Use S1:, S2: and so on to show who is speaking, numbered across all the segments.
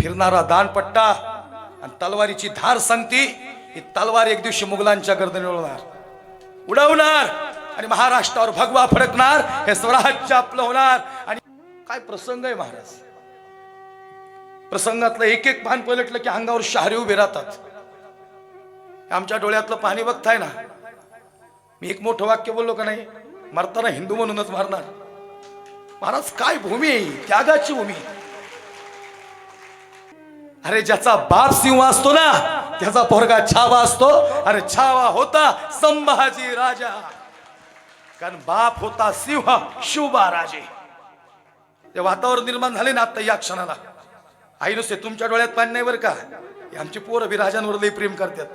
S1: फिरणारा दानपट्टा आणि तलवारीची धार सांगती. ही तलवार एक दिवशी मुघलांच्या गर्दनीवर उडवणार आणि महाराष्ट्रावर भगवा फडकणार. हे स्वराज्य आपलं होणार. आणि काय प्रसंग आहे महाराज. प्रसंगातलं एक एक पान पलटलं की अंगावर शहारे उभे राहतात. आमच्या डोळ्यातलं पाणी बघताय ना. मी एक मोठं वाक्य बोललो का नाही, मरताना हिंदू म्हणूनच मारणार. महाराज काय भूमी आहे, त्यागाची भूमी. अरे ज्याचा बाप सिंह असतो ना त्याचा पोरगा छावा असतो. अरे छावा होता संभाजी राजा, कारण बाप होता सिंह शिवबा राजे. ते वातावरण निर्माण झाले ना आता या क्षणाला. आई नुसते तुमच्या डोळ्यात पाणी नाही बरं का. आमची पोरं बी राजांवर लई प्रेम करतात.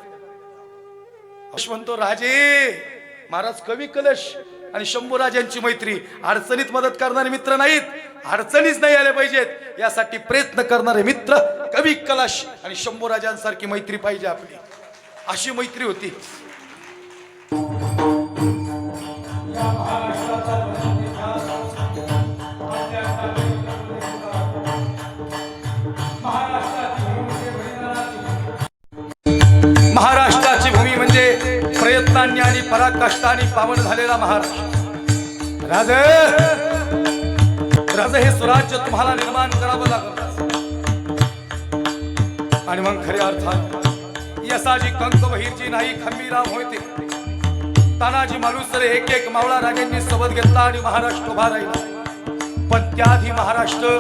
S1: म्हणतो राजे महाराज कवी कलश आणि शंभू राजांची मैत्री. अडचणीत मदत करणारे मित्र नाहीत, अडचणीच नाही आले पाहिजेत यासाठी प्रयत्न करणारे मित्र कवी कलश आणि शंभू राजांसारखी मैत्री पाहिजे आपली. अशी मैत्री होती. महाराष्ट्राची भूमी म्हणजे प्रयत्नांनी आणि पराकाष्ठांनी पावन झालेला महाराष्ट्र. राज हे स्वराज्य तुम्हाला निर्माण करावं लागलं. आणि मग खऱ्या अर्थाने यसाजी कंक बहिरजी नाही खंबीराम होते. तानाजी मालुसरे एक एक मावळा राजांनी सोबत घेतला आणि महाराष्ट्र उभा राहिला. पण त्याआधी महाराष्ट्र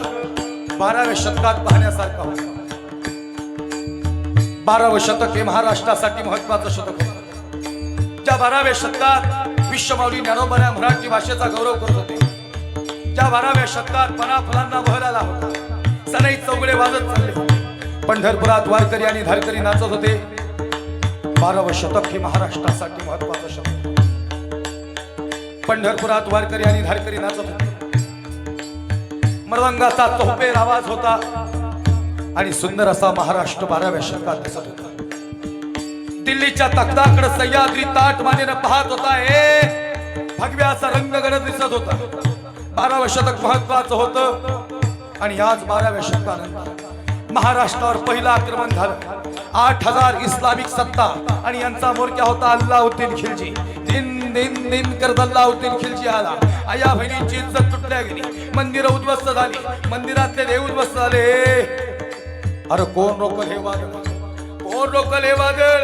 S1: 12व्या शतकात पाहण्यासारखा होता. 12वं शतक हे महाराष्ट्रासाठी महत्वाचं शतक होतं. त्या 12व्या शतकात विश्वमाऊली ज्ञानोबा मराठी भाषेचा गौरव करत होते. त्या 12व्या शतकात पनाफुलांना बहर आला होता. सनई चौगडे वाजत चालले होते. पंढरपुरात वारकरी आणि धारकरी नाचत होते. 12वं शतक हे महाराष्ट्रासाठी महत्वाचं शतक. पंढरपुरात वारकरी आणि धारकरी नाचत होते. मृदंगाचा चौपेर आवाज होता आणि सुंदर असा महाराष्ट्र 12व्या शतकात दिसत होता. दिल्लीच्या तख्ताकडे सह्याद्री ताट मानेनं पाहत होता. हे भगव्याचा रंगगड दिसत होता. 12वं शतक महत्वाचं होतं. आणि याच 12व्या शतकानंतर महाराष्ट्रावर पहिलं आक्रमण झालं. 8000 इस्लामिक सत्ता आणि यांचा मोरक्या होता अल्लाउद्दीन खिलजी. दिन दिन दिन करत अल्लाउद्दीन खिलजी आला. आया बहिणींची इज्जत तुटल्या गेली. मंदिरं उद्ध्वस्त झाली. मंदिरातले देव उद्ध्वस्त झाले. अरे कोण रोकल हे वादळ, कोण रोकल हे वादळ.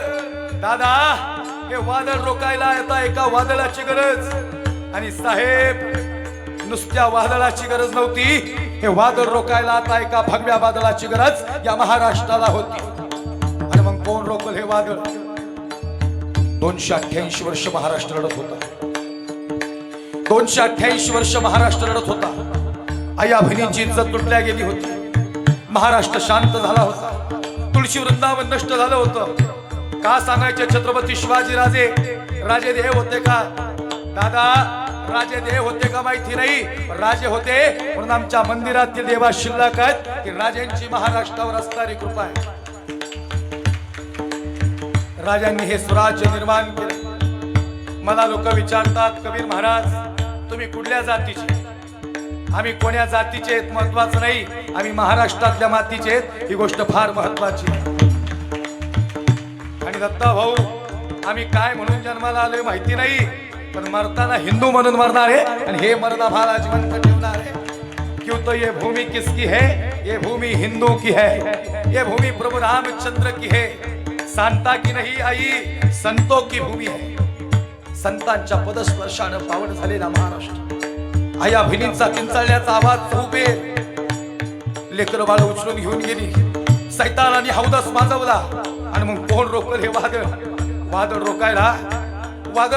S1: दादा हे वादळ रोकायला आता एका वादळाची गरज. आणि साहेब नुसत्या वादळाची गरज नव्हती. हे वादळ रोकायला आता एका भगव्या वादळाची गरज या महाराष्ट्राला होती. आणि मग कोण रोकल हे वादळ. 288 वर्ष महाराष्ट्र लढत होता. 288 वर्ष महाराष्ट्र लढत होता. आया बहिणींची इज्जत तुटल्या गेली होती. महाराष्ट्र शांत झाला होता. तुळशी वृंदावन नष्ट झालं होतं. का सांगायचे छत्रपती शिवाजी राजे राजे देव होते का. दादा राजे देव होते का माहिती नाही, राजे होते म्हणून आमच्या मंदिरातील देवा शिल्लक आहेत की राजांची महाराष्ट्रावर असणारी कृपा आहे. राजांनी हे स्वराज्य निर्माण केले. मला लोक विचारतात कबीर महाराज तुम्ही कुठल्या जातीचे. आम्ही कोण्या जातीचे आहेत महत्वाचं नाही, आम्ही महाराष्ट्रातल्या मातीचे आहेत ही गोष्ट फार महत्वाची आहे. आणि दत्ता भाऊ आम्ही काय म्हणून जन्माला आलोय माहिती नाही, पण मरताना हिंदू म्हणून मरणार आहे. आणि हे मरना भाला जिवंत ठेवणार आहे. क्यों तो ये भूमि किसकी है, ये भूमि हिंदू की है, ये भूमि प्रभु रामचंद्र की है. सांता की नहीं आई संतों की भूमि है. संतांच्या पदस्पर्शानं पावन झालेला महाराष्ट्र. आया बहिणींचा किंचाळण्याचा आवाज उभे. लेकर बाळ उचलून घेऊन गेली. सैतानाने हौदस माजवला. आणि मग कोण रोकल हे वादळ. वादळ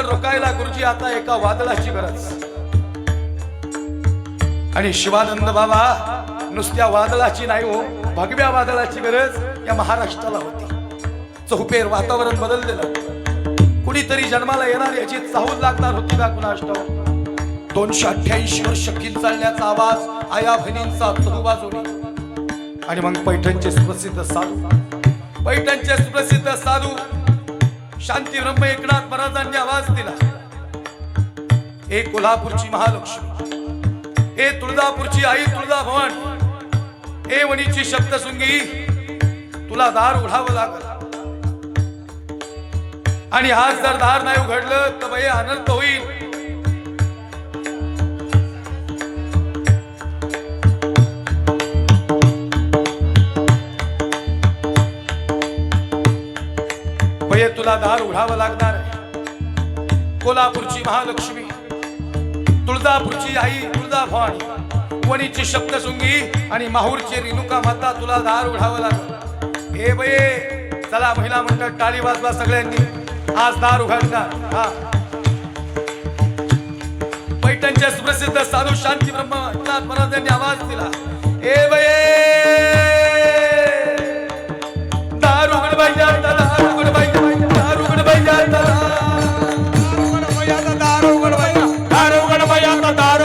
S1: रोकायला गुरुजी आता एका वादळाची गरज. आणि शिवानंद बाबा नुसत्या वादळाची नाही हो, भगव्या वादळाची गरज या महाराष्ट्राला होती. चौपेर वातावरण बदललेलं. कुणीतरी जन्माला येणार याची चाहूल लागणार होती का कुणास ठाऊक. 288 वर्ष किंचाळण्याचा आवाज आया बहिणींचा चहूबाजूने. आणि मग पैठणचे सुप्रसिद्ध साधू शांती ब्रह्म एकनाथ महाराजांनी आवाज दिला. हे कोल्हापूरची महालक्ष्मी, हे तुळजापूरची आई तुळजाभवानी, हे वणीची शब्दसुंगी तुला दार उघडावं लागल आणि आज जर दार नाही उघडलं तर बाई अनर्थ होईल. बाई तुला दार उघडावं लागणार. कोल्हापूरची महालक्ष्मी, तुळजापूरची आई तुळजाभवानी, वणीची शब्दसुंगी आणि माहूरची रेणुका माता तुला दार उघडावं लागल. हे बाई चला महिला मंडळ टाळी वाजवा सगळ्यांनी, आज दार उघडणार. हा पैठणच्या सुप्रसिद्ध साधू शांती ब्रह्मनाथ महाराजांनी आवाज दिला. ए बाई दार उघड बाई, दार उघड बाई, दार उघड बाई, दार उघड बाई, दार उघड बाई, दार उघड बाई, दार उघड बाई, दार उघड बाई, दार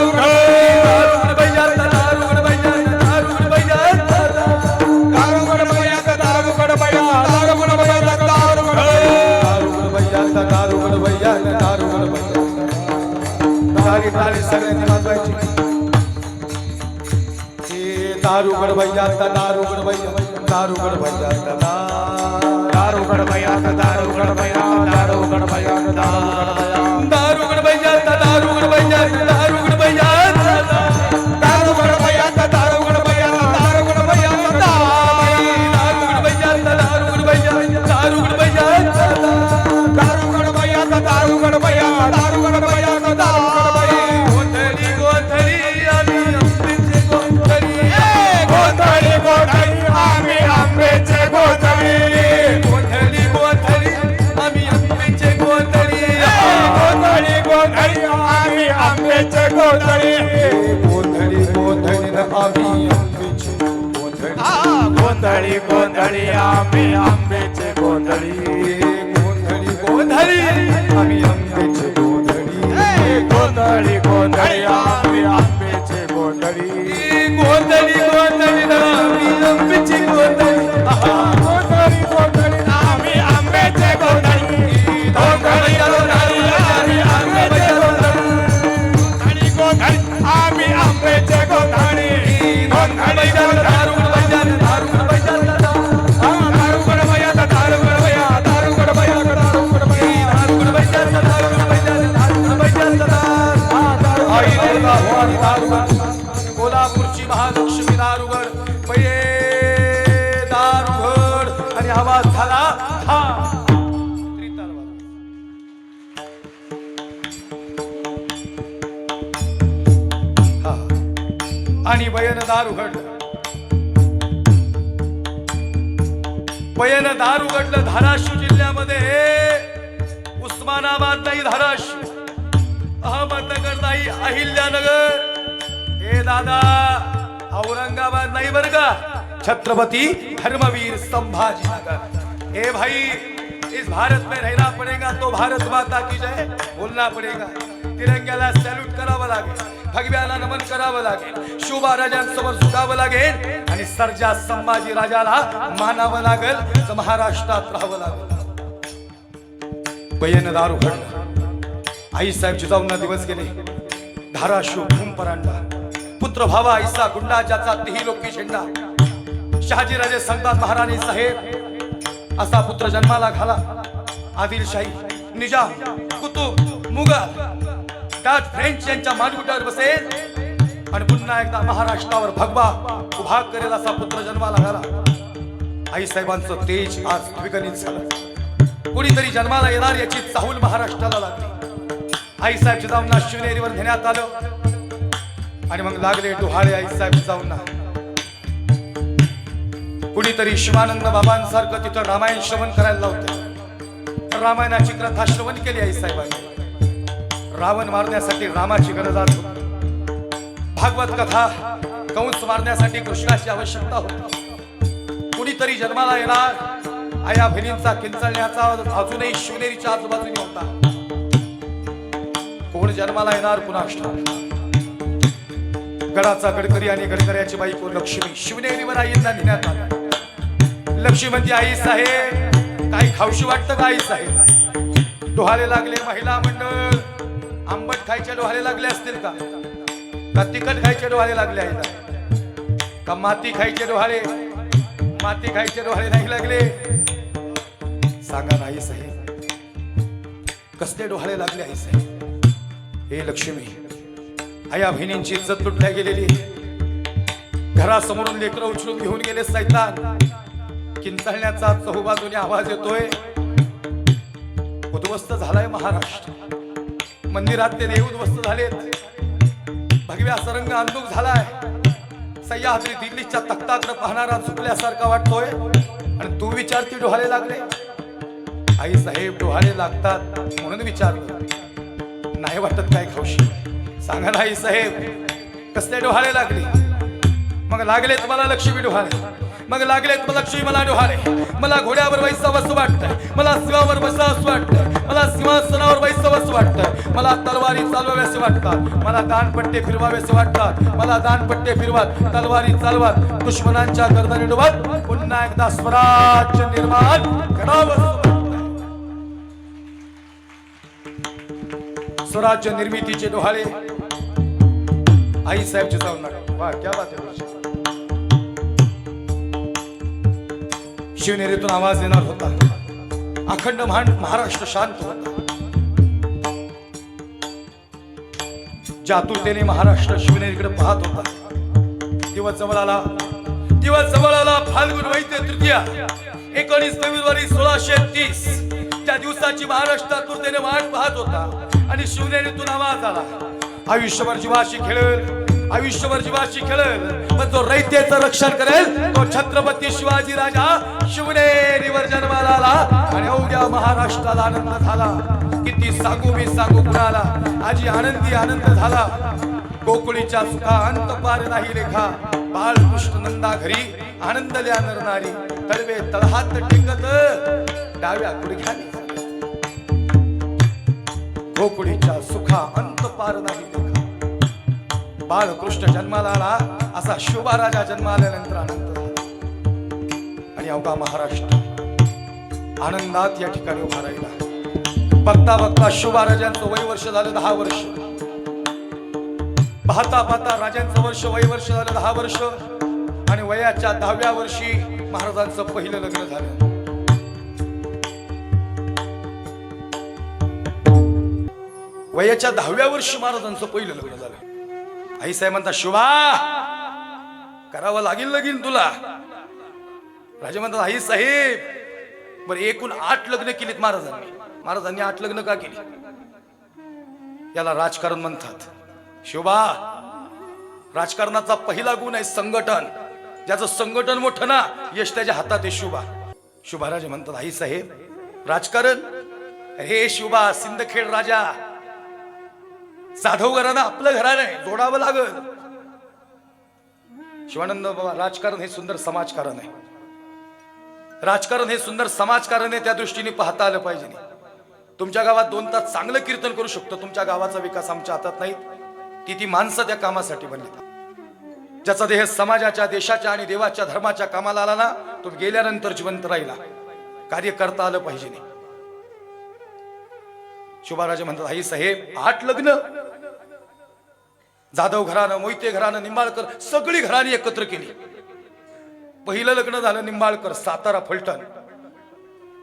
S1: उघड बाई, दार उघड बाई, दार उघड बाई, दार उघड बाई, दार उघड बाई, दार उघड बाई. ताली ताली सगळ्यांनी वाजवायची. दार उघड बाई, दार उघड बाई, दार उघड बाई, दार उघड बाई, दार उघड बाई, दार उघड बाई, दार उघड बाई, दार उघड बाई, दार उघड बाई, दार उघड बाई, दार उघड बाई, दार उघड बाई, दार उघड बाई, दार उघड बाई, दार उघड बाई, दार उघड बाई, दार उघड बाई, दार उघड बाई, दार गोंधळी गोंधळी आम्ही आंब्याचे गोंधळी, गोंधळी गोंधळी आम्ही आंब्याचे गोंधळी, गोंधळी गोंधळी आम्ही आंब्याचे गोंधळी, गोंधळी गोंधळी आम्ही आंब्याचे गोंधळी, गोंधळी गोंधळी आम्ही आंब्याचे गोंधळी, गोंधळी गोंधळी आम्ही आंब्याचे गोंधळी, गोंधळी गोंधळी आम्ही आंब्याचे गोंधळी, गोंधळी गोंधळी आम्ही आंब्याचे गोंधळी, गोंधळी गोंधळी आम्ही आंब्याचे गोंधळी, गोंधळी गोंधळी आम्ही आंब्याचे गोंधळी, गोंधळी गोंधळी आम्ही आंब्याचे गोंधळी, गोंधळी आम्ही आंब्याचे गोंधळी, गोंधळी दार उघड बाई, दार उघड बाई, दार उघड बाई, दार उघड बाई, दार उघड बाई, दार उघड बाई, दार उघड बाई, दार उघड बाई, दार उघड बाई, आई दुर्गा भवानी दार उघड. कोल्हापूरची महालक्ष्मी दार उघड, पये दार उघड आणि आवाज झाला हा. आणि बयन दार उघडलं, बयन दार उघडलं. धाराशिव जिल्ह्यामध्ये उस्मानाबाद नाही, धाराशिव, अहमदनगर नाही, अहिल्यानगर. हे दादा औरंगाबाद नाही बर का, छत्रपति धर्मवीर संभाजीनगर. ए भाई इस भारत में रहना पड़ेगा तो भारत माता की जय बोलना पड़ेगा. तिरंग्याला सॅल्यूट करावं लागेल, भगव्याला नमन करावं लागेल, शोभा राजांसमोर झुकावं लागेल आणि सर्जा संभाजी राजाला मानावं लागेल, तर महाराष्ट्रात राहावं लागेल. बयन दार उघडलं. आई साहेब जिजाऊंना दिवस गेले. धाराशिव भूम परांडा, पुत्र भावा ऐसा गुंडा ज्याचा तेही लोकी झेंडा. शहाजी राजे सांगतात महाराणी साहेब असा पुत्र जन्माला घाला. आदिलशाही, निजाम, कुतुब, मुघल, डच, फ्रेंच यांच्या मानगुटावर बसेल आणि पुन्हा एकदा महाराष्ट्रावर भगवा उभा करेल असा पुत्र जन्माला घाला. आई साहेबांचं तेज आज द्विगुणित झालं. कोणीतरी जन्माला येणार याची चाहूल महाराष्ट्राला लागली. आई साहेब जिजाऊंना शिवनेरीवर नेण्यात आलं आणि मग लागले डोहाळे आई साहेब जिजाऊंना. कुणीतरी शिवानंद बाबांसारखं तिथं रामायण श्रवण करायला लावते. रामायणाची कथा श्रवण केली आई साहेबांनी. रावण मारण्यासाठी रामाची गरज होती. भागवत कथा कंस मारण्यासाठी कृष्णाची आवश्यकता होती. कुणीतरी जन्माला येणार. आया बहिणींचा किंचाळण्याचा अजूनही शिवनेरीच्या आजूबाजूने होता. कोण जन्माला येणार कुणास ठाऊक. गडाचा गडकरी आणि गडकऱ्याची बायको लक्ष्मी शिवनेरीवर आईंना नेण्यात आला. लक्ष्मी म्हणते आई साहेब काही खाऊशी वाटतं का आई साहेब. डोहाळे लागले. महिला मंडळ आंबट खायचे डोहाळे लागले असतील का तिखट खायचे डोहाळे लागले आहेत का माती खायचे डोहाळे, माती खायचे डोहाळे नाही लागले? सांगा नाही साहेब, कसले डोहाळे लागले आई साहेब? हे लक्ष्मी, आया बहिणींची इज्जत लुटल्या गेलेली, घरासमोरून लेकरं उचलून घेऊन गेले सैतान, किंचाळण्याचा चहूबाजूने आवाज येतोय, उद्ध्वस्त झालाय महाराष्ट्र, मंदिरात ते देव उद्ध्वस्त झालेत, भगव्या सरंग अंधुक झालाय, सह्याद्री दिल्लीच्या तख्ताकडे पाहणारा झुकल्यासारखा वाटतोय, आणि तू विचारती डोहाळे लागले? आई साहेब, डोहाळे लागतात म्हणून विचारलं, नाही वाटत काय खाऊशी? सांगा ना आई साहेब, कसले डोहाळे लागले? मग लागलेत मला लक्ष्मी डोहाळे, मग लागलेत मला लक्ष्मी मला डोहाळे, मला घोड्यावर बैसावंसं वाटतंय, मला सिंहावर बसावंसं वाटतंय, मला सिंहासनावर बैसावंसं वाटतंय, मला तलवारी चालवाव्यासे वाटतात, मला दानपट्टे फिरवावेसे वाटतात, मला दानपट्टे फिरवत, तलवारी चालवत, दुश्मनांच्या गर्दनी डोबत पुन्हा एकदा स्वराज्य निर्माण करावं. स्वराज्य निर्मितीचे डोहाळे आई साहेबचे जाऊन नका. वाह, क्या बात आहे. शिवनेरीतून आवाज येणार होता, अखंड महाराष्ट्र शांत होता, जातुरतेने महाराष्ट्र शिवनेरीकडे पाहत होता. दिवस जवळ आला, दिवस जवळ आला. फाल्गुन वैद्य तृतीया 19 फेब्रुवारी 1630, ज्या दिवसाची महाराष्ट्र आतुरतेने वाट पाहत होता, आणि शिवनेरीतून आवाज आला, आयुष्यभर जीवाशी खेळेल, आयुष्यभर जीवाशी खेळेल, पण जो रयतेचं रक्षण करेल तो छत्रपती शिवाजी राजा शिवनेरीवर जन्माला आला, आणि अवघ्या महाराष्ट्राला आनंद झाला. किती सांगू मी सांगू कुणाला, आजी आनंदी आनंद झाला. गोकुळीच्या सुखा अंत पार नाही लेखा, बाळकृष्ण नंदा घरी आनंदल्या नरनारी, तळवे तळहात टेकत डाव्या गुडघ्याने, गोकुळीच्या सुखा अंत पार नाही लेखा, बाळकृष्ण जन्माला आला, असा शोभा राजा जन्माल्यानंतर आनंद झाला. आणि अवघा महाराष्ट्र आनंदात या ठिकाणी उभा राहिला. बघता बघता शोभा राजांचं वय वर्ष झालं 10 वर्ष, पाहता पाहता राजांचं वय वर्ष झालं 10 वर्ष, आणि वयाच्या 10व्या वर्षी महाराजांचं पहिलं लग्न झालं. वयाच्या 10व्या वर्षी महाराजांचं पहिलं लग्न झालं. आई साहेब म्हणतात, शोभा करावं लागेल तुला. राजा म्हणतात, आई साहेब बरं एकूण 8 लग्न केलीत महाराजांनी. महाराजांनी 8 लग्न का केली? याला राजकारण म्हणतात. शोभा, राजकारणाचा पहिला गुण आहे संघटन. ज्याचं संघटन मोठं ना, यश त्याच्या हातात आहे. शोभा राजा म्हणतात, आई साहेब राजकारण हे शोभा सिंदखेड राजा साधव घराणं आपलं घराणं आहे, जोडावं लागल. शिवानंद बाबा, राजकारण हे सुंदर समाजकारण आहे. राजकारण हे सुंदर समाजकारण आहे, त्या दृष्टीने पाहता आलं पाहिजे. तुमच्या गावात 2 तास चांगलं कीर्तन करू शकतो, तुमच्या गावाचा विकास आमच्या हातात नाही. ती माणसं त्या कामासाठी बनली. ज्याचा देह समाजाच्या, देशाच्या आणि देवाच्या धर्माच्या कामाला आला ना, तो गेल्यानंतर जिवंत राहिला. कार्य करता आलं पाहिजे. शोभाराजे म्हणतात, आई साहेब 8 लग्न, जाधव घराणं, मोहिते घराणं, निंबाळकर सगळी घराणी एकत्र केली. पहिलं लग्न झालं निंबाळकर, सातारा फलटण.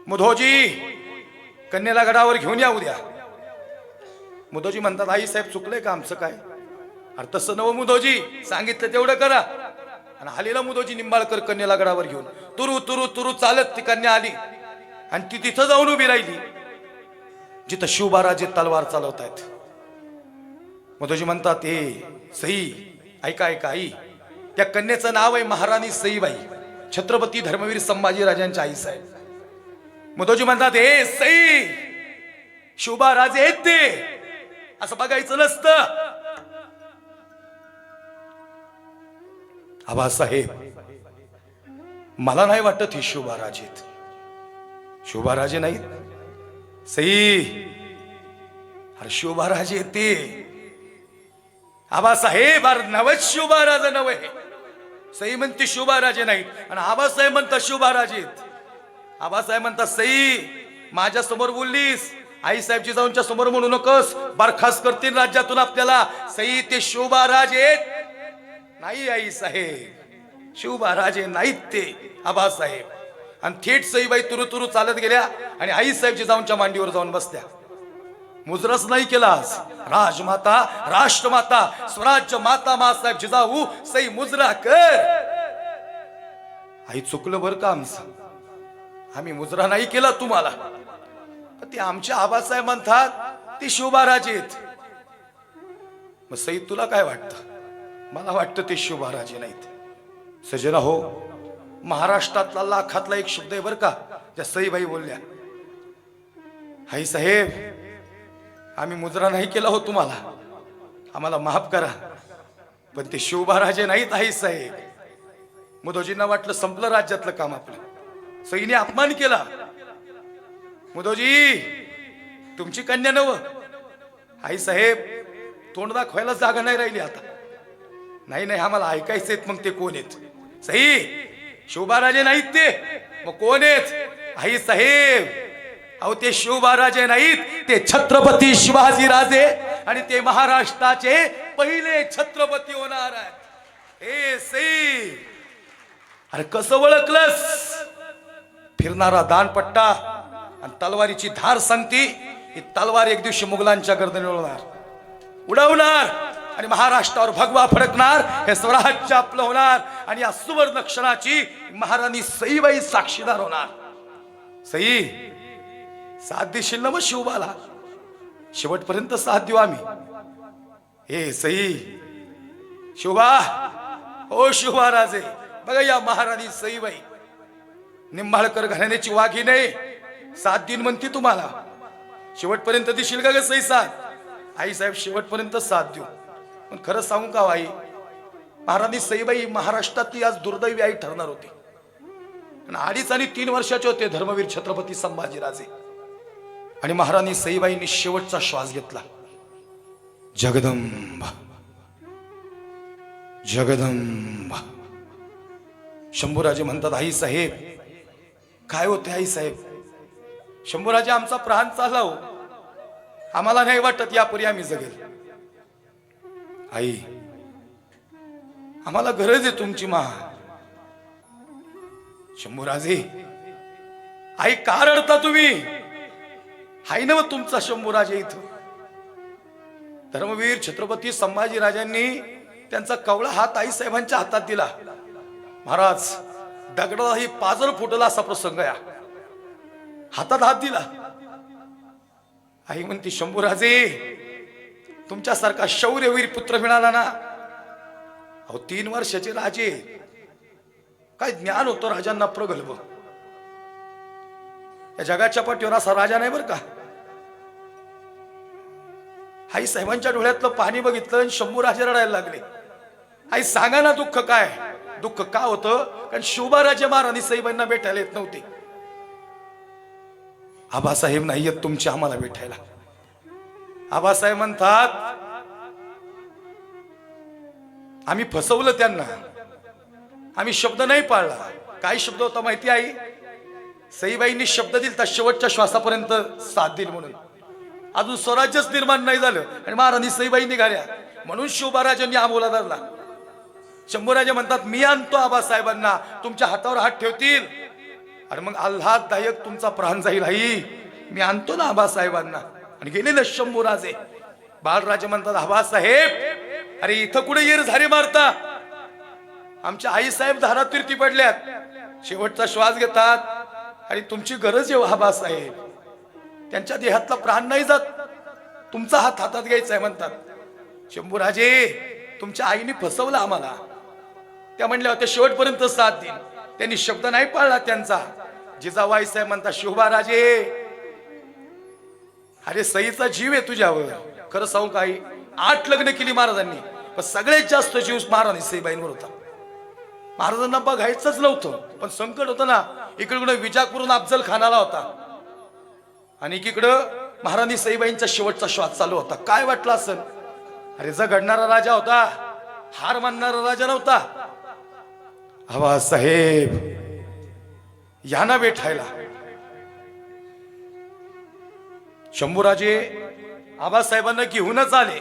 S1: मुधोजी कन्याला गडावर घेऊन या उद्या. मुधोजी म्हणतात, आई साहेब चुकले का आमचं काय? अरे तसं नव मुधोजी, सांगितलं तेवढं करा. आणि आलेला मुधोजी निंबाळकर कन्याला गडावर घेऊन तुरु तुरु तुरु चालत ती कन्या आली, आणि ती तिथं जाऊन उभी राहिली जिथं शिवबाराजे तलवार चालवतायत. मुधोजी म्हणतात, ए सई, ऐका आई, त्या कन्याचं नाव आहे महाराणी सईबाई, छत्रपती धर्मवीर संभाजी राजांच्या आई साहेब. मुधोजी म्हणतात, ए सई, शिवबाराजे आहेत ते, असं बघायचं नसतं. आबासाहेब मला नाही वाटत हे शोभाराजे आहेत. शोभाराजे नाहीत सई, अरे शोभाराजे ते. आबासाहेब अरे नवच शोभाराजे नव्हे. सई म्हणते शोभाराजे नाहीत, आणि आबासाहेब म्हणतात शोभाराजे आहेत. आबासाहेब म्हणतात, सई माझ्या समोर बोललीस, आई साहेबची जाऊनच्या समोर म्हणू नकोस, बरखास्त करतील राज्यातून आपल्याला. सई ते शोभाराजे आहेत नाही आई साहेब. शिवबाराजे नाहीत ते आबासाहेब. आणि थेट सईबाई तुरु तुरु चालत गेल्या आणि आई साहेबची जाऊनच्या मांडीवर जाऊन बसल्या. मुजरस नाही केला आज. राजमाता, राष्ट्रमाता, स्वराज्य माता मासाहेब जिजाऊ सई मुजरा कर. आई चुकलं बरं का आमचं, आम्ही मुजरा नाही केला तुम्हाला. पण ते आमचे आबासाहेब म्हणतात ते शिवबाराजे आहेत. मग सई तुला काय वाटतं? मला वाटतं ते शिवबाराजे नाहीत. सजना हो, महाराष्ट्रातला लाखातला एक शब्द आहे बर का त्या सईबाई बोलल्या. आई साहेब, आम्ही मुजरा नाही केला हो तुम्हाला, आम्हाला माफ करा, पण ते शिवबाराजे नाहीत आई साहेब. मुदोजींना वाटलं संपलं राज्यातलं काम आपलं. सईने अपमान केला. मुदोजी तुमची कन्या नव. आई साहेब, तोंड दाखवायला जागा नाही राहिली आता. नाही नाही, आम्हाला ऐकायचेत. मग ते कोण आहेत? सई शिवबाराजे नाहीत ते, मग कोण आहेत? आई साहेब, अहो ते शिवबाराजे नाहीत, ते छत्रपती शिवाजी राजे आणि ते महाराष्ट्राचे पहिले छत्रपती होणार आहेत. ए सई, अरे कसं ओळखलंस? फिरणारा दानपट्टा आणि तलवारीची धार सांगती. ही तलवार एक दिवशी मुघलांच्या गर्दनीवर उडवणार आणि महाराष्ट्रावर भगवा फडकणार. हे स्वराज्य आपलं होणार आणि या सुवर्ण क्षणाची महाराणी सईबाई साक्षीदार होणार. सई, साथ देशील ना मग शिवबाला? शेवटपर्यंत साथ देऊ आम्ही. हे सई, शिवबा, ओ शिवबा राजे, बघा या महाराणी सईबाई निंबाळकर घराण्याची वाघीने साथ दिन म्हणती तुम्हाला. शेवटपर्यंत देशील का ग सई साथ? आई साहेब, शेवटपर्यंत साथ देऊ. पण खरं सांगू का आई, महाराणी सईबाई महाराष्ट्रातली आज दुर्दैवी आई ठरणार होती. 2.5 आणि 3 वर्षाचे होते धर्मवीर छत्रपती संभाजीराजे. आणि महाराणी सईबाईंनी शेवटचा श्वास घेतला. जगदंबा जगदंबा. शंभूराजे म्हणतात, आई साहेब काय होते? आई साहेब, शंभूराजे आमचा प्राण चालला हो, आम्हाला नाही वाटत यापुढे आम्ही जगेल. आई, आम्हाला गरज आहे तुमची मा. शंभूराजे, आई का रडता तुम्ही? हाय ना तुमचा शंभूराजे इथं. धर्मवीर छत्रपती संभाजीराजांनी त्यांचा कवळा हात आई साहेबांच्या हातात दिला. महाराज, दगडालाही पाजर फुटला असा प्रसंग या. हातात हात दिला. आई म्हणती, शंभूराजे, तुमच्यासारखा शौर्यवीर पुत्र मिळाला ना. अहो 3 वर्षाचे राजे, काय ज्ञान होतं राजांना प्रगल्भ. या जगाच्या पाठीवर असा राजा नाही बर का. आई साहेबांच्या डोळ्यातलं पाणी बघितलं आणि शंभूराजे रडायला लागले. आई सांगा ना दुःख काय? दुःख का होतं? कारण शिवबाराजे महाराणी सईबाईंना भेटायला येत नव्हते. आबासाहेब नाही येत तुमच्या आम्हाला भेटायला. आबासाहेब म्हणतात, आम्ही फसवलं त्यांना, आम्ही शब्द नाही पाळला. काय शब्द होता माहिती आई? सईबाईंनी शब्द दिला शेवटच्या श्वासापर्यंत साथ देईल म्हणून. अजून स्वराज्यच निर्माण नाही झालं आणि महाराणी सईबाई निघाल्या म्हणून शिवबाराजांनी हा बोला धरला. शंभूराजे म्हणतात, मी आणतो आबासाहेबांना, तुमच्या हातावर हात ठेवतील आणि मग आल्हाददायक तुमचा प्राण जाईल. आई, मी आणतो ना आबासाहेबांना. आणि गेलेले शंभूराजे. बाळराजे म्हणतात, आबासाहेब, अरे इथं कुठे येर झारे मारता? आमच्या आई साहेब धारातीर्थी पडल्यात, शेवटचा श्वास घेतात आणि तुमची गरज आहे आबासाहेब. त्यांच्या देहातला प्राण नाही जात, तुमचा हात हातात घ्यायचा आहे म्हणतात. शंभूराजे, तुमच्या आईने फसवलं आम्हाला. त्या म्हणल्या होत्या शेवटपर्यंत साथ देईन, त्यांनी शब्द नाही पाळला त्यांचा. जिजाऊ आई साहेब म्हणतात, शिवबाराजे, अरे सईचा जीव आहे तुझ्यावर. खरं सांगू का आई, 8 लग्न केली महाराजांनी, पण सगळ्यात जास्त जीव महाराणी सईबाईंवर होता. महाराजांना बघायचंच नव्हतं, पण संकट होतं ना. इकडे विजापूरून अफजल खानाला होता आणि एकीकडं महाराणी सईबाईंचा शेवटचा श्वास चालू होता. काय वाटलं असेल? अरे जगडणारा राजा होता, हार मानणारा राजा नव्हता. आबासाहेब यांना भेटायला शंभूराजे आबासाहेबांना घेऊनच आले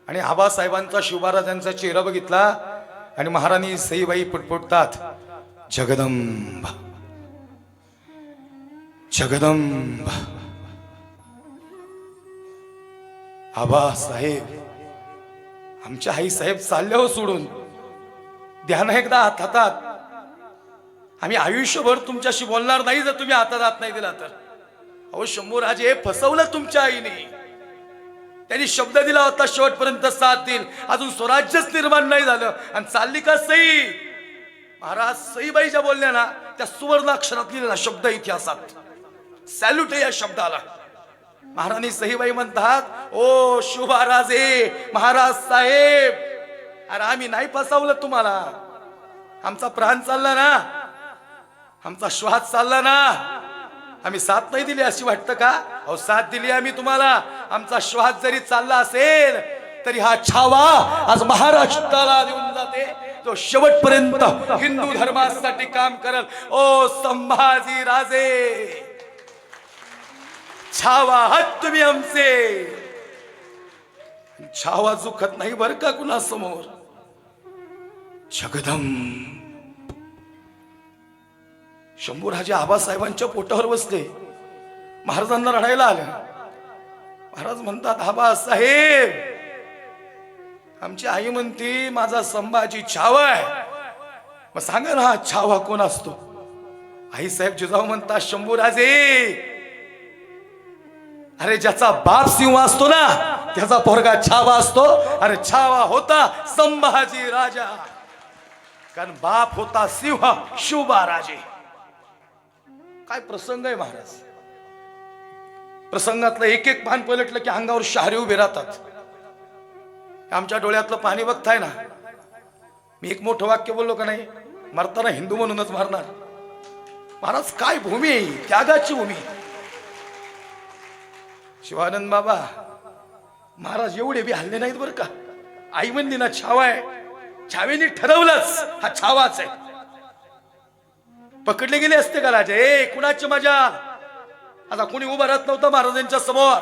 S1: आणि आबासाहेबांचा शिवबाराजांचा चेहरा बघितला आणि महाराणी सईबाई पुटपुटतात, जगदंब जगदंब. आबासाहेब, आमच्या आई साहेब चालले हो सोडून, द्या ना एकदा हातात. आम्ही आयुष्यभर तुमच्याशी बोलणार नाही जर तुम्ही हातात हात नाही दिला तर. अहो शंभूराजे, फसवलं तुमच्या आईने. त्यांनी शब्द दिला होता शेवटपर्यंत साथ देईल, अजून स्वराज्यच निर्माण नाही झालं आणि चालली का सई. महाराज सईबाईच्या बोलल्या ना, त्या सुवर्णाक्षरात लिहिलेला शब्द इतिहासात. सॅल्यूट आहे या शब्दाला. महाराणी सईबाई म्हणतात, ओ शुभाराजे, महाराज साहेब, अरे आम्ही नाही फसवलं तुम्हाला. आमचा प्राण चालला ना, आमचा श्वास चालला ना, आम्ही साथ नाही दिली अशी वाटतं का. अहो साथ दिली आम्ही तुम्हाला. आमचा श्वास जरी चालला असेल तरी हा छावा आज महाराष्ट्राला देऊन जाते, तो शेवटपर्यंत हिंदू धर्मासाठी काम करल. ओ संभाजी राजे, छावा आहात तुम्ही आमचे. छावा चुकत नाही बर का कुणासमोर. जगदंब. शंभूराजे आबासाहेबांच्या पोटावर बसले, महाराजांना रडायला आलं. महाराज म्हणतात, आबासाहेब, आमची आई म्हणते माझा संभाजी छावा आहे. मग सांगा ना, छावा कोण असतो. आई साहेब जिजाऊ म्हणतात, शंभूराजे, अरे ज्याचा बाप सिंह असतो ना, त्याचा पोरगा छावा असतो. अरे छावा होता संभाजी राजा, कारण बाप होता सिंह शुभाराजे. काय प्रसंग आहे महाराज. प्रसंगातलं एक एक पान पलटलं की अंगावर शहारे उभे राहतात. आमच्या डोळ्यातलं पाणी बघताय ना. मी एक मोठं वाक्य बोललो का नाही, मरताना हिंदू म्हणूनच मरणार. महाराज काय भूमी आहे, त्यागाची भूमी. शिवानंद बाबा महाराज एवढे बी हल्ले नाहीत बरं का. आई म्हणली ना छावा आहे, छावेने ठरवलंच हा छावाच आहे. पकडले गेले असते का राजा, ए कुणाची मजा. आता कोणी उभा राहत नव्हतं महाराजांच्या समोर.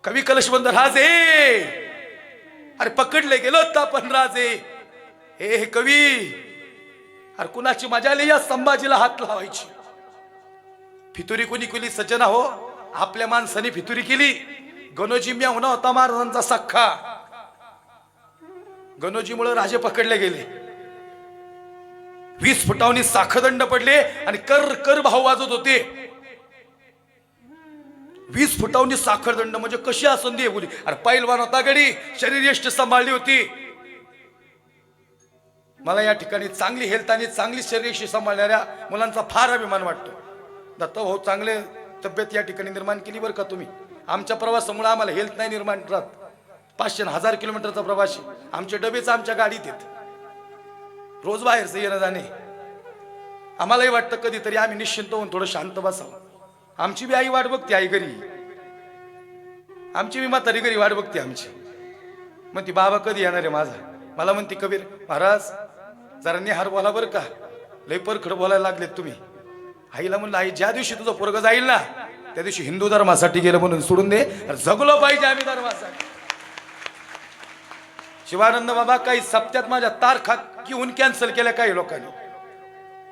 S1: कवी कलशबंद राजे, अरे पकडले गेलो आपण राजे. हे कवी, अरे कुणाची मजा आली या संभाजीला हात लावायची. फितुरी कोणी केली सज्जना हो, आपल्या माणसाने फितुरी केली. गणोजी म्या होणा होता महाराजांचा सख्खा. गणोजीमुळे राजे पकडले गेले. 20 फुटावनी साखदंड पडले आणि कर कर भाव वाजत होते. 20 फुटावनी साखरदंड म्हणजे कशी असून दे बोली. अरे पैलवान होता गडी, शरीरयष्ट सांभाळली होती. मला या ठिकाणी चांगली हेल्थ आणि चांगली शरीरयष्टी सांभाळणाऱ्या मुलांचा फार अभिमान वाटतो. दत्ता भाऊ चांगले तब्येत या ठिकाणी निर्माण केली बरं का तुम्ही. आमच्या प्रवासामुळे आम्हाला हेल्थ नाही निर्माण राहत. 500-1000 किलोमीटरचा प्रवास. आमचे डबेच आमच्या गाडीत येत, रोज बाहेरचं येणं जाणे. आम्हालाही वाटतं कधीतरी आम्ही निश्चिंत होऊन थोडं शांत बसावं. आमची बी आई वाट बघते, आई घरी. आमची बी म्हातारी घरी वाट बघते आमची. म्हणती बाबा कधी येणार आहे माझा. मला म्हणते कबीर महाराज जरा निहार बोला बरं का, लय परखड बोलायला लागलेत तुम्ही. आईला म्हणलं, आई ज्या दिवशी तुझं पोरग जाईल ना त्या दिवशी हिंदू धर्मासाठी गेलं म्हणून सोडून दे. जगलो पाहिजे आम्ही धर्मासाठी. शिवानंद बाबा काही सप्त्यात माझ्या तारखा घेऊन कॅन्सल केल्या काही लोकांनी.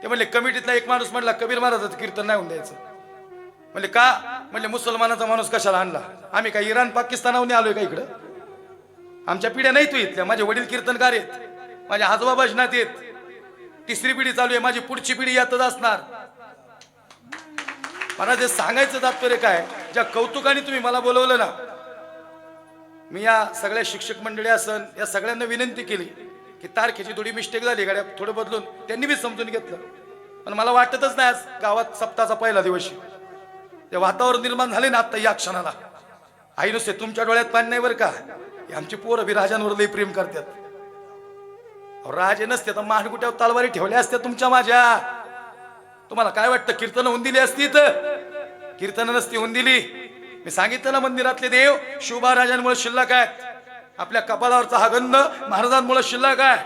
S1: ते म्हणले कमिटीतला एक माणूस म्हणला कबीर महाराजाचं कीर्तन नाही होऊन द्यायचं. म्हणले का. म्हणले मुसलमानाचा माणूस कशाला आणला. आम्ही काय इराण पाकिस्तानाहून आलोय का इकडं. आमच्या पिढ्या नाही तू इथल्या. माझे वडील कीर्तनकार आहेत, माझे आजोबा भजनात आहेत. 3री पिढी चालू आहे, माझी पुढची पिढी यातच असणार. मला जे सांगायचं तात्पर्य काय, ज्या कौतुकाने तुम्ही मला बोलवलं ना, मी या सगळ्या शिक्षक मंडळी असन या सगळ्यांना विनंती केली की तारखेची थोडी मिस्टेक झाली गाड्या थोडं बदलून. त्यांनी बी समजून घेतलं. पण मला वाटतच नाही आज गावात सप्ताहाचा पहिला दिवस ते वातावरण निर्माण झाले ना आता या क्षणाला. आई नुसते तुमच्या डोळ्यात पाणी नाही बरं का. आमची पोरं बी राजांवर लई प्रेम करतात. राजे नसते तर मानगुट्यावर तलवारी ठेवल्या असत्या तुमच्या माझ्या. तुम्हाला काय वाटतं कीर्तन होऊन दिली असती तर. कीर्तन नसती होऊन दिली. मी सांगितलं ना मंदिरातले देव शुभाराजांमुळे शिल्लक आहेत. आपल्या कपाळावरचा हा गंध महाराजांमुळे शिल्लक आहे.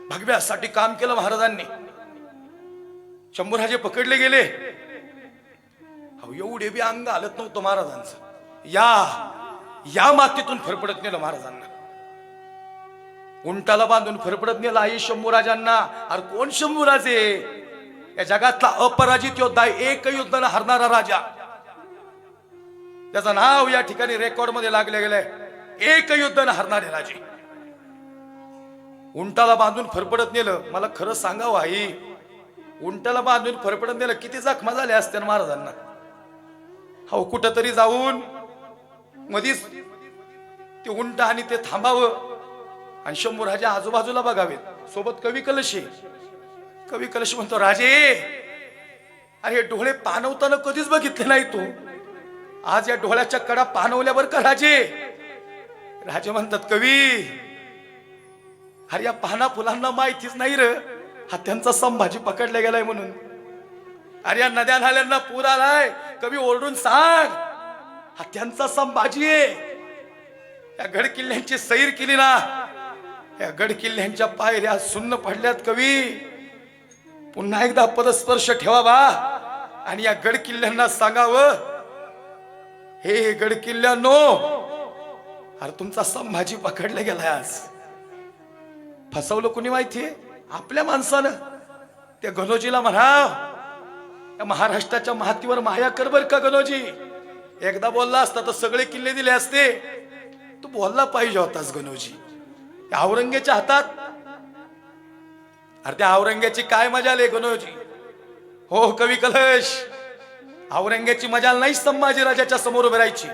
S1: भगव्यासाठी काम केलं महाराजांनी. शंभूराजे पकडले गेले. एवढे बी अंग हालत नव्हतं महाराजांचं. या मातीतून फरफडत नेलं महाराजांना. उंटाला बांधून फरफडत नेला आई शंभूराजांना. अरे कोण शंभूराजे? या जगातला अपराजित योद्धा, एक युद्धानं हरणारा राजा. त्याचं नाव या ठिकाणी रेकॉर्ड मध्ये लागले गेलंय, एक युद्धानं हरणारे राजे. उंटाला बांधून फरफडत नेलं. मला खरं सांगावं आई, उंटाला बांधून फरफडत नेलं, किती जखमा झाल्या असत्या महाराजांना. हो कुठं तरी जाऊन मधीच ते उंट आणि ते थांबावं आणि शंभूराजा आजूबाजूला बघावेत. सोबत कवी कलश आहे. कवी कलश म्हणतो, राजे अरे डोळे पाणवताना कधीच बघितले नाही तू, आज या डोळ्याच्या कडा पाणवल्यावर का राजे? राजे म्हणतात, कवी अरे या पाना फुलांना माहितीच नाही र हा त्यांचा संभाजी पकडला गेलाय म्हणून. अरे या नद्या नाल्यांना पूर आलाय, कवी ओरडून सांग हा त्यांचा संभाजी आहे. या गड किल्ल्यांची सैर केली ना, या गड किल्ल्यांच्या पायऱ्या सुन्न पडल्यात. कवी पुन्हा एकदा पदस्पर्श ठेवावा आणि या गड किल्ल्यांना सांगावं, हे गड किल्ल्यांनो अरे तुमचा संभाजी पकडला गेलाय. आज फसवलं कुणी माहितीये? आपल्या माणसानं. त्या गणोजीला म्हणा, या महाराष्ट्राच्या मातीवर माया कर बर का गणोजी. एकदा बोलला असता तर सगळे किल्ले दिले असते. तू बोलला पाहिजे होतास गणोजी. औरंगजेबाच्या हातात. अरे त्या औरंगजेबाची काय मजाल आहे गणोजी? हो कवी कलश, औरंगजेबाची मजाल नाही संभाजीराजाच्या समोर उभे राहायची.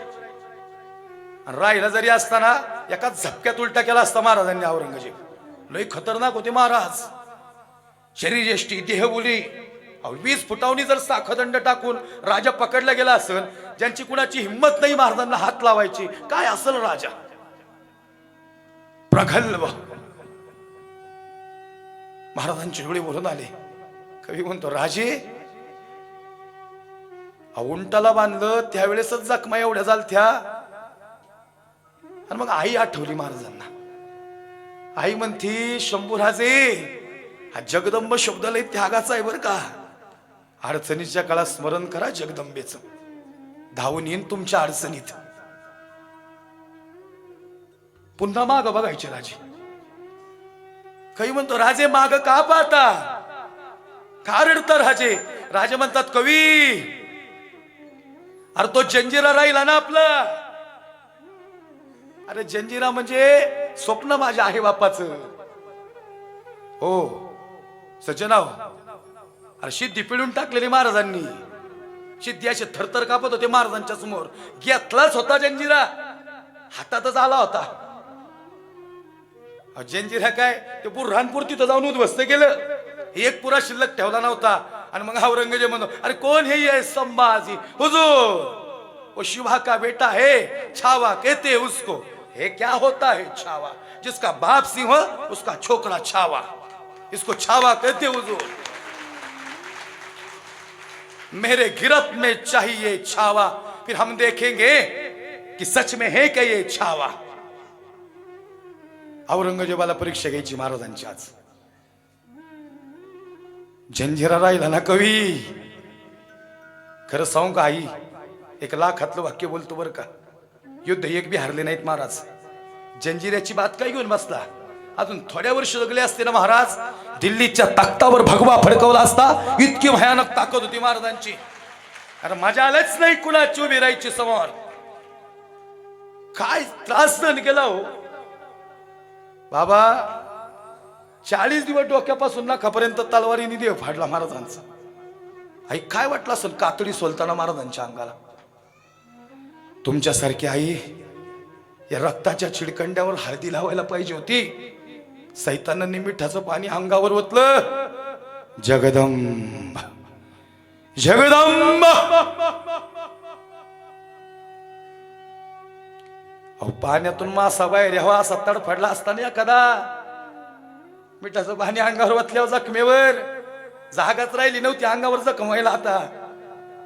S1: राहिला जरी असताना एका झपक्यात उलटा केला असता महाराजांनी औरंगजेब. लय खतरनाक होते महाराज. शरीरयष्टी देहबोली 20 फुटावनी जर साखदंड टाकून राजा पकडला गेला असेल, ज्यांची कुणाची हिंमत नाही महाराजांना हात लावायची, काय असेल राजा? प्रगल्भ. महाराजांचे डोळे बोलून आले. कवी म्हणतो, राजे उंटाला बांधलं त्यावेळेसच जखमा एवढ्या झालत्या. आणि मग आई आठवली महाराजांना. आई म्हणती, शंभूराजे हा जगदंब शब्द लय त्यागाचा आहे बर का. अडचणीच्या काळात स्मरण करा जगदंबेचं, धावून येईन तुमच्या अडचणीत. पुन्हा माग बघायचे राजे. काही म्हणतो, राजे माग का पाहता, का रडता राजे? राजे म्हणतात, कवी अरे तो जंजिरा राहिला ना आपला. अरे जंजिरा म्हणजे स्वप्न माझ्या आहे बापाचं. हो सज्जनाव, अरे शिद्धी पिळून टाकलेली महाराजांनी. शिद्धी असे थरथर कापत होते महाराजांच्या समोर. घेतलाच होता जंजिरा, हातातच आला होता. जंजिरा काय ते बुऱ्हाणपूर तिथं जाऊन उद्ध्वस्त केलं. एक पुरा शिल्लक ठेवला नव्हता. आणि मग औरंगजेब म्हणतो, अरे कोण हे ये संभाजी? हुजूर वो शिवा का बेटा है, छावा कहते उसको. हे क्या होता है छावा? जिसका बाप सिंह हो उसका छोकरा छावा, इसको छावा कहते हुजूर. मेरे गिरफ्त में चाहिए छावा, फिर हम देखेंगे कि सच में है क्या ये छावा. औरंगजेबाला परीक्षा घ्यायची महाराजांची आज. जंजिरा राहिला ना कवी. खरं सांगू का आई, 1 लाखातलं वाक्य बोलतो बर का. युद्ध एक बी हारले नाहीत महाराज. जंजिऱ्याची बात काय घेऊन बसला? अजून थोड्या वर्ष जगले असते ना महाराज, दिल्लीच्या तख्तावर भगवा फडकवला असता. इतकी भयानक ताकद होती महाराजांची. अरे मजा आलंच नाही कुणाची उभी राहायची समोर. काय त्रास सहन केला हो बाबा. 40 दिवस डोक्यापासून नाकापर्यंत तलवारीने देव फाडला महाराजांचा. आई काय वाटलं असेल कातडी सोलताना महाराजांच्या अंगाला. तुमच्यासारखी आई या रक्ताच्या चिडकंड्यावर हळदी लावायला पाहिजे होती. सैतानाने मिठाचं पाणी अंगावर ओतलं. जगदंब जगदंब. पाण्यातून मासा बाहेर यावा असा तडफडला असताना एखादा. मिठाचं पाणी अंगावर ओतल्यावर जखमेवर जागाच राहिली नव्हती, अंगावर जखम व्हायला. आता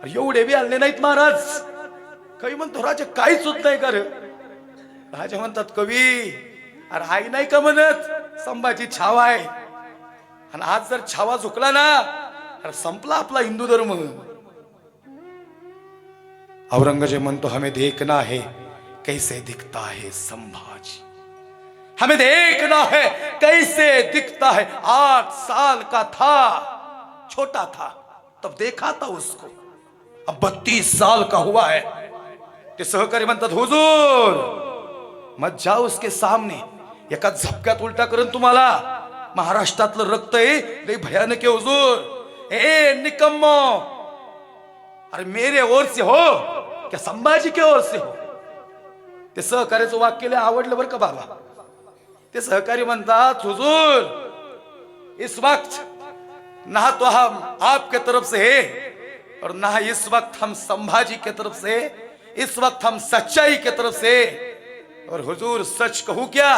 S1: एवढे बी आले नाहीत महाराज. कवी म्हणतो, राजा काहीच होत नाही का रे? राजा म्हणतात, कवी अरे आई नाही का म्हणत संभाजी छावा आहे. आणि आज जर छावा झुकला ना, अरे संपला आपला हिंदू धर्म. औरंगजेब म्हणतो, हमें देखना है कैसे दिखता है संभाजी. हमें देखना है कैसे दिखता है। 8 साल का था, छोटा था तब देखा था उसको, अब 32 साल का हुआ है। ते सहकारी म्हणतात हुजूर मत जाओ उसके सामने, एका झपक्यात उलटा करून तुम्हाला महाराष्ट्रातलं रक्त आहे लई भयानक आहे हुजूर। ए निकम्मो, अरे मेरे ओर से हो क्या संभाजी के ओर से हो? ते सहकार्याचं वाक्य लय आवडलं बरं का बाबा। ते सहकारी म्हणतात हुजूर इस वक्त ना तो हम आपके तरफ से है और ना इस वक्त हम संभाजी के तरफ से, इस वक्त हम सच्चाई के तरफ से। और हुजूर सच कहूं क्या,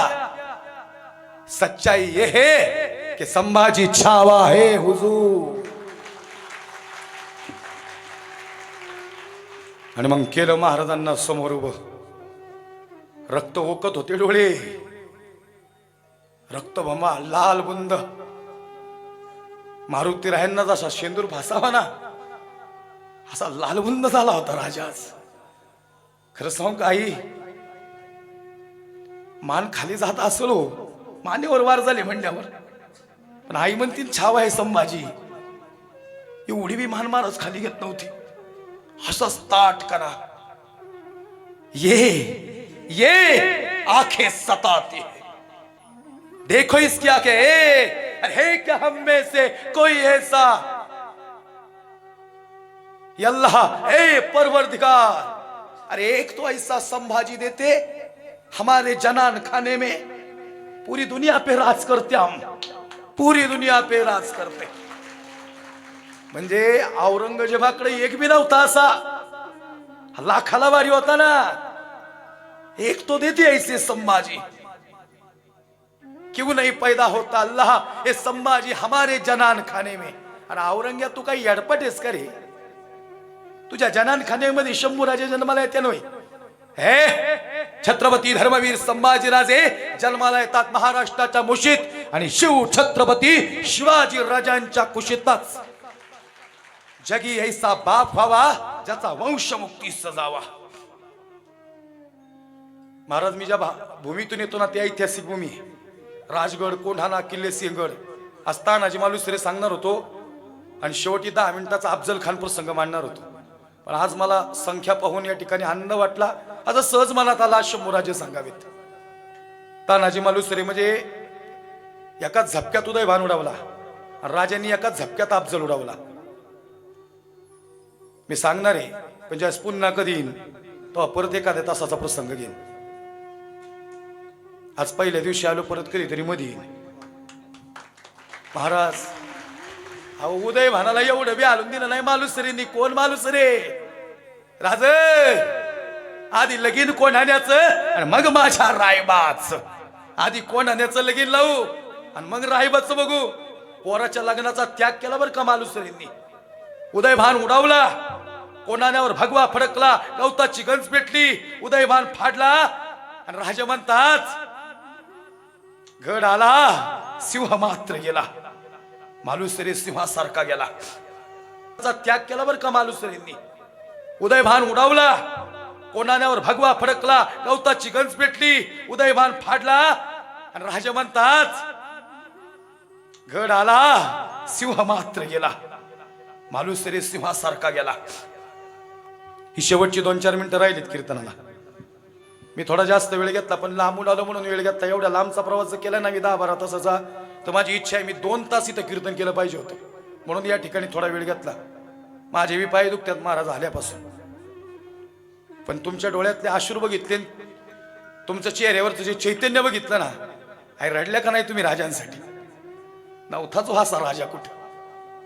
S1: सच्चाई ये है कि संभाजी छावा है हुजूर। आणि मग केलं महाराजांना समोर उभं, रक्त ओकत होते डोळे, रक्तभमा लाल बुंद। मारुती रायांना जसा शेंदूर भासावा ना असा लालबुंद झाला होता राजाच। खरं सांगू का आई, मान खाली जात असलो, मानेवर वार झाले म्हणल्यावर, पण आई म्हणती छावा आहे संभाजी, एवढी बी मान मारच खाली घेत नव्हती। हसस ताट करा, ये आंखें सताती है, देखो इसकी आंखें, अरे है क्या हम में से कोई ऐसा, अल्लाह ए परवरदिगार, अरे एक तो ऐसा संभाजी देते हमारे जनान खाने में, पूरी दुनिया पे राज करते हम, पूरी दुनिया पे राज करते। म्हणजे औरंगजेबाकडे एक बी नव्हता असा, लाखाला वारी होता ना, एक तो देते ऐसे संभाजी। क्यों नहीं पैदा होता अल्लाह ये संभाजी हमारे जनान खाने में। आणि औरंग्या तू काही यडपटेस करे, तुझ्या जनान खान्यामध्ये शंभूराजे जन्माला येते नव्हे, हे छत्रपती धर्मवीर संभाजीराजे जन्माला येतात महाराष्ट्राच्या मुशीत, आणि शिव छत्रपती शिवाजी राजांच्या कुशीतच। जगी ऐसा बाप व्हावा ज्याचा वंशमुक्ती सजावा। महाराज मी ज्या भूमीतून येतो ना ती ऐतिहासिक भूमी, राजगड, कोंढाणा, किल्ले, सिंहगड, आज तानाजी मालुसरे सांगणार होतो आणि शेवटी 10 मिनिटाचा अफजल खान प्रसंग मांडणार होतो, पण आज मला संख्या पाहून या ठिकाणी आनंद वाटला। आज सहज मनात आला शंभूराजे सांगावेत। तानाजी मालुसरे म्हणजे एकाच झपक्यात उदयभान उडवला, राजांनी एकाच झपक्यात अफजल उडवला। मी सांगणार आहे, पण ज्यास पुन्हा कधी येईन तो परत एखाद्या तासाचा प्रसंग घेईन। आज पहिल्या दिवशी आलो, परत कधीतरी मध्ये महाराज अहो उदय भानाला एवढं बी आलून दिलं नाही मालुसरेंनी। कोण मालुसरे राज, आधी लगीन कोणाण्याचं आणि मग माझ्या रायबाच, आधी कोणाण्याचं लगीन लावू आणि मग रायबाचं बघू। पोराच्या लग्नाचा त्याग केला बरं का मालुसरेंनी। उदयभान उडावला, कोणाण्यावर भगवा फडकला, गवताची गंज पेटली, उदयभान फाडला आणि राजा म्हणतात गड आला सिंह मात्र गेला, मालुसरे सिंहासारखा गेला। त्याग केला बरं का मालुसरेंनी। उदयभान उडावला, कोणाण्यावर भगवा फडकला, गवताची गंज पेटली, उदयभान फाडला आणि राजा म्हणतात गड आला सिंह मात्र गेला, मालुसरे सिंहासारखा गेला। ही शेवटची 2-4 मिनिटं राहिलीत कीर्तनाला। मी थोडा जास्त वेळ घेतला, पण लांबून आलो म्हणून वेळ घेतला। एवढ्या लांबचा प्रवास केला ना मी 10-12 तासाचा, तर माझी इच्छा आहे मी 2 तास इथं कीर्तन केलं पाहिजे होतं, म्हणून या ठिकाणी थोडा वेळ घेतला। माझे बी पाय दुखतात महाराज आल्यापासून, पण तुमच्या डोळ्यातले अश्रू बघितले, तुमच्या चेहऱ्यावरचं जे चैतन्य बघितलं ना, आई रडल्या का नाही तुम्ही राजांसाठी? नव्हता जो हासा राजा कुठं?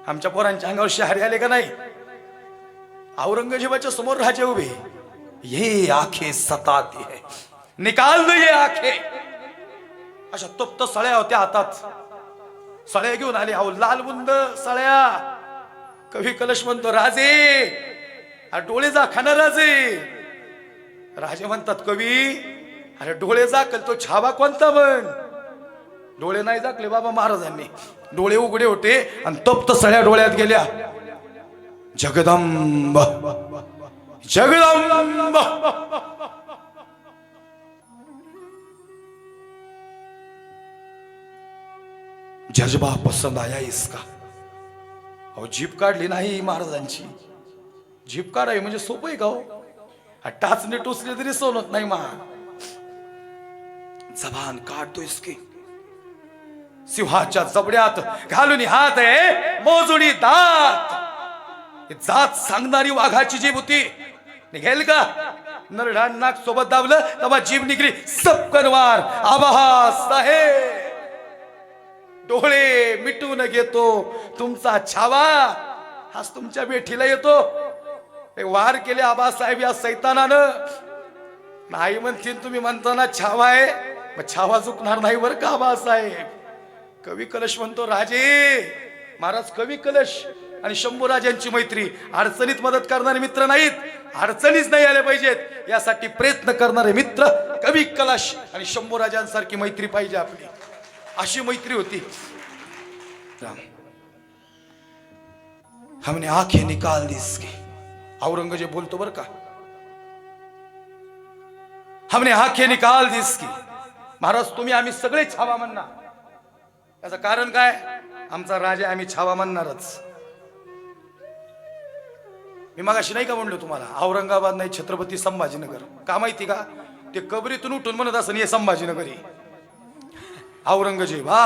S1: आमच्या पोरांच्या अंगावर शहारे आले का नाही? औरंगजेबाच्या समोर राजे उभे, ये आंखें सताती है, निकाल दो ये आंखें। अशा तप्त सळ्या होत्या हातात, सळ्या घेऊन आले, अहो लालबुंद सळ्या। कवी कलश म्हणतो राजे डोळे जा खाना राजे। राजे म्हणतात कवी अरे डोळे जाकल तो छावा कोणता म्हण? डोळे नाही जाकले बाबा महाराजांनी, डोळे उघडे होते आणि तप्त सळ्या डोळ्यात गेल्या। जगदंब जगदंब जज्बा पसंद आया इसका. अहो जीप काढली नाही महाराजांची. जीप काढावी म्हणजे सोपं आहे का हो? टाचने टोचले तरी सोनत नाही मा. जबान काढतो इसकी. सिंहाच्या जबड्यात घालून हात आहे मोजुडी दात. जात सांगणारी वाघाची जीभ होती. निघेल का? नरडान नाक सोबत दाबलं तेव्हा जीभ निघली सबकनवार. आभास आहे. डोळे मिटून घेतो तुमचा छावा. हाच तुमच्या बेठीला येतो. वार केले आबासाहेब या सैतानानं. नाही म्हणतील तुम्ही म्हणताना छावा आहे. मग छावा चुकणार नाही बर का आबासाहेब. कवी कलश म्हणतो राजे महाराज. कवी कलश आणि शंभूराजांची मैत्री. अडचणीत मदत करणारे मित्र नाहीत. अडचणीच नाही आल्या पाहिजेत यासाठी प्रयत्न करणारे मित्र कवी कलश आणि शंभूराजांसारखी मैत्री पाहिजे आपली. अशी मैत्री होती. हमने आंखें निकाल दी इसकी. औरंगजेब बोलतो बर का. हमने आंखें निकाल दी इसकी. महाराज तुम्ही आम्ही सगळे छावा म्हणणार. याचं कारण काय? आमचा राजा आम्ही छावा म्हणणारच. मी मगाशी नाही का म्हणलो तुम्हाला औरंगाबाद नाही छत्रपती संभाजीनगर. का माहिती का? ते कबरीतून उठून म्हणत असं हे संभाजीनगरी. औरंगजेब हा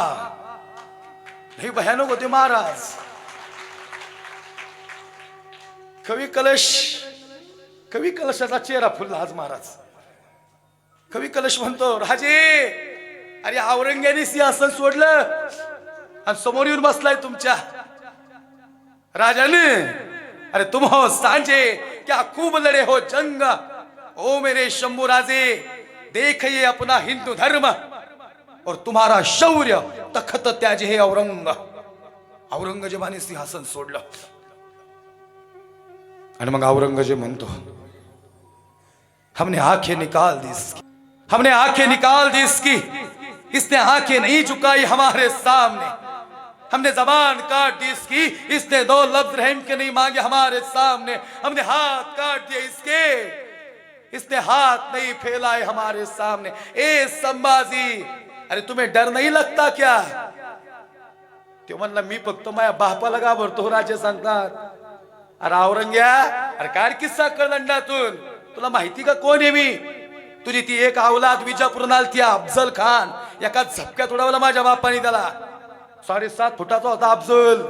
S1: हे भयानक होते महाराज. कवी कलशाचा चेहरा फुलला आज महाराज. कवी कलश म्हणतो राजे अरे औरंग्याने सिंहासन सोडलं आणि समोर येऊन बसलाय तुमच्या राजाने. अरे तुम हो सांझे क्या खूब लड़े हो जंग. ओ मेरे शंभू राजे देखिए अपना हिंदू धर्म और तुम्हारा शौर्य तखत त्याजे हे औरंग. औरंगजेबाने सिंहासन सोडलं. आणि मग औरंगजेब म्हणतो हमने आंखें निकाल दी इसकी. हमने आंखें निकाल दी इसकी. इसने आंखें नहीं झुकाई हमारे सामने. हमने जबान काट दी इसकी. इसने दो लफ्ज रहम के नहीं मांगे हमारे सामने. हमने हाथ काट दिए इसके. इसने हाथ नहीं फैलाए हमारे सामने. ए संभाजी अरे तुम्हें डर नहीं लगता क्या? ते म्हणला मी फक्त माझ्या बापाला घाबरतो. राजे सांगतात अरे औरंग्या अरे काय किस्सा कळंडातून तुला माहिती का कोण आहे मी? तुझी ती एक औलाद विजापूरून आलती अफजल खान. एका झपक्यात उडवला माझ्या बापाने त्याला. 7.5 फुटाचा होता अफजल.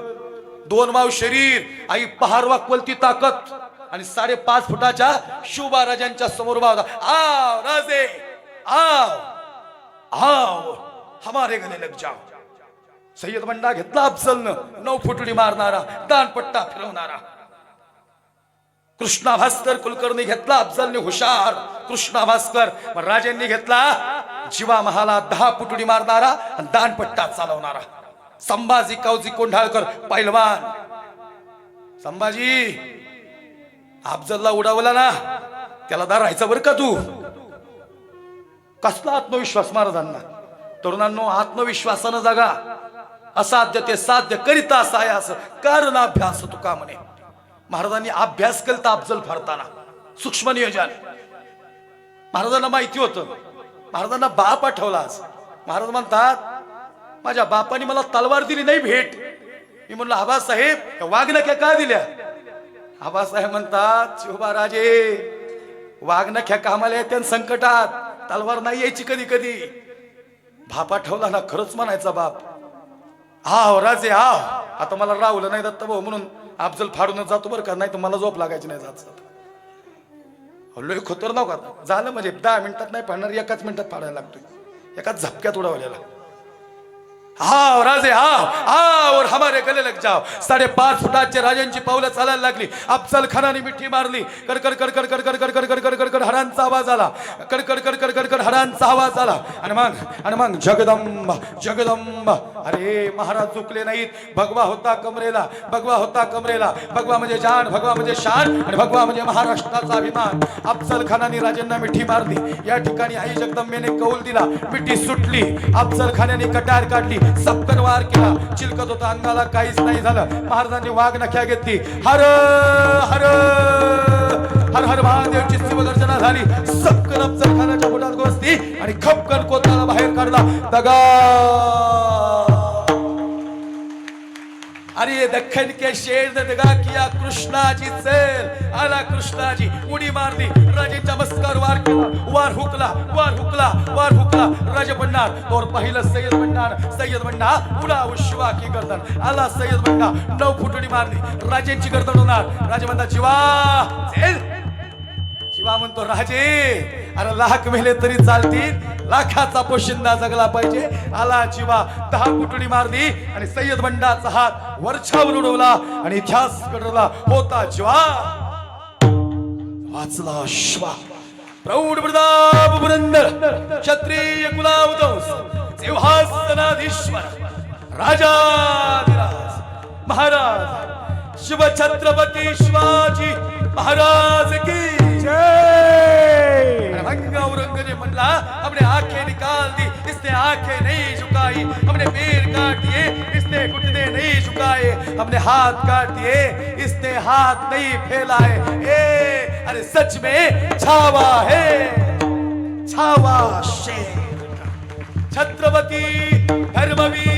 S1: 2 माव शरीर. आई पहार वाकवलती ताकद आणि 5.5 फुटाच्या शिवबाराजांच्या समोर उभा होता. आओ राजे आओ आओ हमारे गले लग जाओ. सय्यद बंडा घेतला अफजलनं. 9 फुटडी मारणारा दानपट्टा फिरवणारा. कृष्णा भास्कर कुलकर्णी घेतला अफजलने हुशार. कृष्णा भास्कर. राजांनी घेतला जीवा महाला 10 फुटडी मारणारा आणि दानपट्टा चालवणारा संभाजी कावजी कोंढाळकर पैलवान. संभाजी अफजलला उडावला ना त्याला धरायचं बरं का तू. कसला आत्मविश्वास महाराजांना. तरुणांनो आत्मविश्वासानं जगा. असाध्य ते साध्य करिता सायास कारण अभ्यास तुका म्हणे. महाराजांनी अभ्यास केलता अफजल फाडताना. सूक्ष्म नियोजन. महाराजांना माहिती होतं. महाराजांना बाप आठवला. महाराज म्हणतात माझ्या बापाने मला तलवार दिली नाही भेट. मी म्हणलं आबासाहेब वाघनख्या का दिल्या? आबासाहेब म्हणतात शिवबा राजे वाघनख्या कामाला येत्या संकटात. तलवार नाही यायची कधी कधी. बाप आठवला ना खरंच म्हणायचा बाप. आव राजे आव. आता मला राहुलं नाही दत्त भाऊ म्हणून अफजल फाडूनच जातो बरं का. नाही तर मला झोप लागायची नाही जात. लय खतरनाक होता. झालं म्हणजे 10 मिनिटात नाही फाडणार. 1 मिनिटात फाडायला लागतोय. एकाच झपक्यात उडवलेला. आओ राजे आओ आओ और हमारे गले लग जाओ. 5.5 फुटाच्या राजांची पावलं चालायला लागली. अफजल खानाने मिठी मारली. कडकड कडकड कडकड कडकड कडकड कडकड हरांचा आवाज आला. कडकड कडकड कडकड हरांचा आवाज आला. आणि मग जगदंब जगदंब. अरे महाराज चुकले नाहीत. भगवा होता कमरेला. भगवा होता कमरेला. भगवा म्हणजे जान. भगवा म्हणजे शान. आणि भगवा म्हणजे महाराष्ट्राचा अभिमान. अफजल खानाने राजांना मिठी मारली. या ठिकाणी आई जगदंबेने कौल दिला. मिठी सुटली. अफजल खानाने कटार काढली. सबकन वार केला. चिलकत होता अंगाला काहीच नाही झालं. महाराजांनी वाघनख्या घेतली. हर हर हर हर महादेवची शिवगर्जना झाली. सबकन अफजल खानाच्या पोटात घोसली आणि खपकन कोताला बाहेर काढला. दगा अरे ये दख्खन के शेर ने दगा किया कृष्णाजी चल आला कृष्णाजी उडी मारली राजेचा मस्कार वार केला वार हुकला राजे बनणार तोर पहिलं सय्यद बनणार उडा शिवा की गर्दन आला सय्यद बनणार 9 फुटडी मारली राजेंची गर्दन होणार राजे म्हणतात शिवा म्हणतो राजे अरे लाख मेले तरी चालतील लाखाचा पोशिंदा जगला पाहिजे आला जीवा 10 फुटडी मारली आणि सय्यद बंडाचा हात वरछावर उडवला आणि इतिहास घडवला होता जीवा वाचला शिवा प्रौढ प्रताप पुरंदर क्षत्रिय कुलावतंस सिंहासनाधीश्वर राजाधिराज महाराज शिव छत्रपती शिवाजी महाराज की औरंग ने म्हणला हमने आंखें निकाल दी इसने आंखें नहीं झुकाई हमने पैर काट दिए इसने घुटने नहीं झुकाए हमने हाथ काट दिए इसने हाथ नहीं फैलाए अरे सच में छावा है छावा शेर छत्रपति धर्मवीर